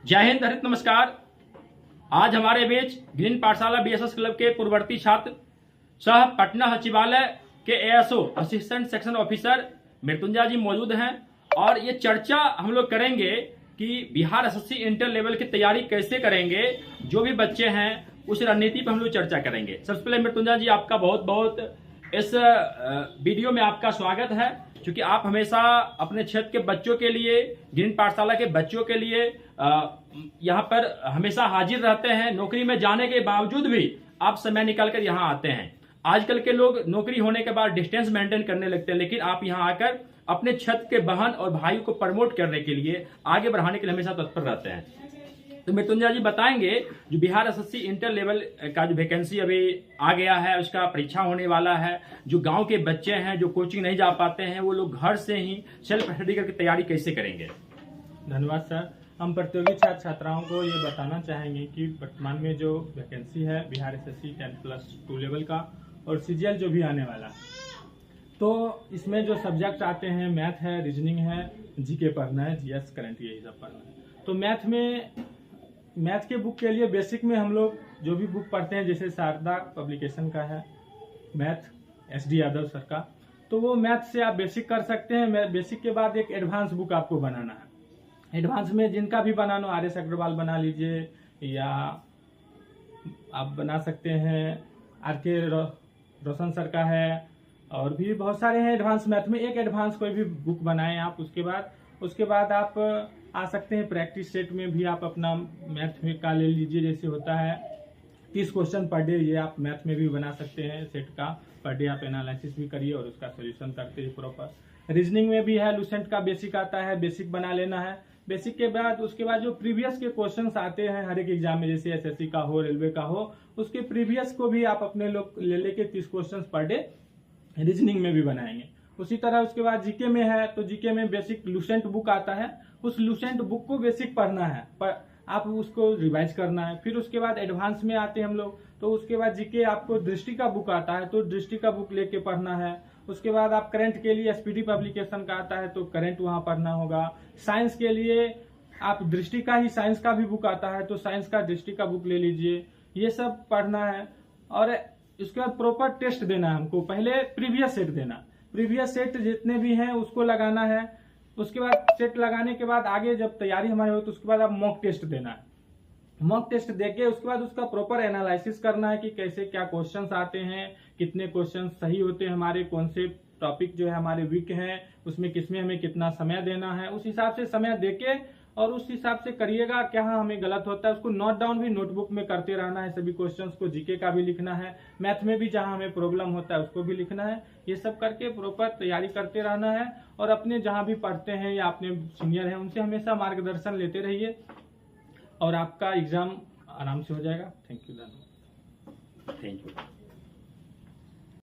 जय हिंद, हरित नमस्कार। आज हमारे बीच ग्रीन पाठशाला बीएसएस क्लब के पूर्ववर्ती छात्र सह पटना सचिवालय के ASO assistant section officer Mrityunjay ji मौजूद हैं और ये चर्चा हम लोग करेंगे कि बिहार एसएससी इंटर लेवल की तैयारी कैसे करेंगे। जो भी बच्चे हैं उस रणनीति पर हम लोग चर्चा करेंगे। सबसे पहले मृत्युंजय जी, आपका बहुत बहुत इस वीडियो में आपका स्वागत है, क्योंकि आप हमेशा अपने क्षेत्र के बच्चों के लिए, ग्रीन पाठशाला के बच्चों के लिए यहाँ पर हमेशा हाजिर रहते हैं। नौकरी में जाने के बावजूद भी आप समय निकालकर यहाँ आते हैं। आजकल के लोग नौकरी होने के बाद डिस्टेंस मेंटेन करने लगते हैं, लेकिन आप यहाँ आकर अपने क्षेत्र के बहन और भाई को प्रमोट करने के लिए, आगे बढ़ाने के लिए हमेशा तत्पर रहते हैं। तो मृत्युंजय जी बताएंगे, जो बिहार एसएससी इंटर लेवल का जो वैकेंसी अभी आ गया है, उसका परीक्षा होने वाला है। जो गांव के बच्चे हैं, जो कोचिंग नहीं जा पाते हैं, वो लोग घर से ही सेल्फ स्टडी करके तैयारी कैसे करेंगे? धन्यवाद सर। हम प्रतियोगी छात्र छात्राओं को ये बताना चाहेंगे कि वर्तमान में जो वैकेंसी है बिहार एसएससी 10+2 लेवल का और सीजीएल जो भी आने वाला है, तो इसमें जो सब्जेक्ट आते हैं, मैथ है, रीजनिंग है, जीके पढ़ना है, जीएस करंट यही सब पढ़ना है। तो मैथ के बुक के लिए बेसिक में हम लोग जो भी बुक पढ़ते हैं, जैसे शारदा पब्लिकेशन का है मैथ, SD यादव सर का, तो वो मैथ से आप बेसिक कर सकते हैं। बेसिक के बाद एक एडवांस बुक आपको बनाना है। एडवांस में जिनका भी बनाना हो, RS अग्रवाल बना लीजिए, या आप बना सकते हैं RK रोशन सर का है, और भी बहुत सारे हैं एडवांस मैथ में। एक एडवांस कोई भी बुक बनाएं आप। उसके बाद आप आ सकते हैं प्रैक्टिस सेट में भी आप अपना मैथ में का ले लीजिए। जैसे होता है 30 क्वेश्चन पर डे, ये आप मैथ में भी बना सकते हैं। सेट का पर डे आप एनालिसिस भी करिए और उसका सोल्यूशन करते हैं प्रॉपर। रीजनिंग में भी है, लूसेंट का बेसिक आता है, बेसिक बना लेना है। बेसिक के बाद उसके बाद जो प्रीवियस के क्वेश्चंस आते हैं हर एक एग्जाम में, जैसे एसएससी का हो, रेलवे का हो, उसके प्रीवियस को भी आप अपने लोग ले लेके 30 क्वेश्चन पर डे रीजनिंग में भी बनाएंगे। उसी तरह उसके बाद जीके में है, तो जीके में बेसिक लूसेंट बुक आता है। उस लूसेंट बुक को बेसिक पढ़ना है, पर आप उसको रिवाइज करना है। फिर उसके बाद एडवांस में आते हैं हम लोग, तो उसके बाद जीके आपको दृष्टि का बुक आता है, तो दृष्टि का बुक लेके पढ़ना है। उसके बाद आप करंट के लिए SPD पब्लिकेशन का आता है, तो करंट वहां पढ़ना होगा। साइंस के लिए आप दृष्टि का ही साइंस का भी बुक आता है, तो साइंस का दृष्टि का बुक ले लीजिए। ये सब पढ़ना है और इसके बाद प्रॉपर टेस्ट देना है हमको। पहले प्रीवियस सेट देना, प्रीवियस सेट जितने भी हैं उसको लगाना है। उसके बाद सेट लगाने के बाद आगे जब तैयारी हमारी हो, तो उसके बाद आप मॉक टेस्ट देना है। मॉक टेस्ट देके उसके बाद उसका प्रॉपर एनालिसिस करना है कि कैसे क्या क्वेश्चंस आते हैं, कितने क्वेश्चन सही होते हैं हमारे, कौन से टॉपिक जो है हमारे वीक हैं, उसमें किसमें हमें कितना समय देना है। उस हिसाब से समय देके और उस हिसाब से करिएगा। क्या हमें गलत होता है उसको नोट डाउन भी नोटबुक में करते रहना है। सभी क्वेश्चंस को जीके का भी लिखना है, मैथ में भी जहां हमें प्रॉब्लम होता है उसको भी लिखना है। ये सब करके प्रॉपर तैयारी करते रहना है और अपने जहां भी पढ़ते हैं या अपने सीनियर हैं उनसे हमेशा मार्गदर्शन लेते रहिए और आपका एग्जाम आराम से हो जाएगा। Thank you. Thank you.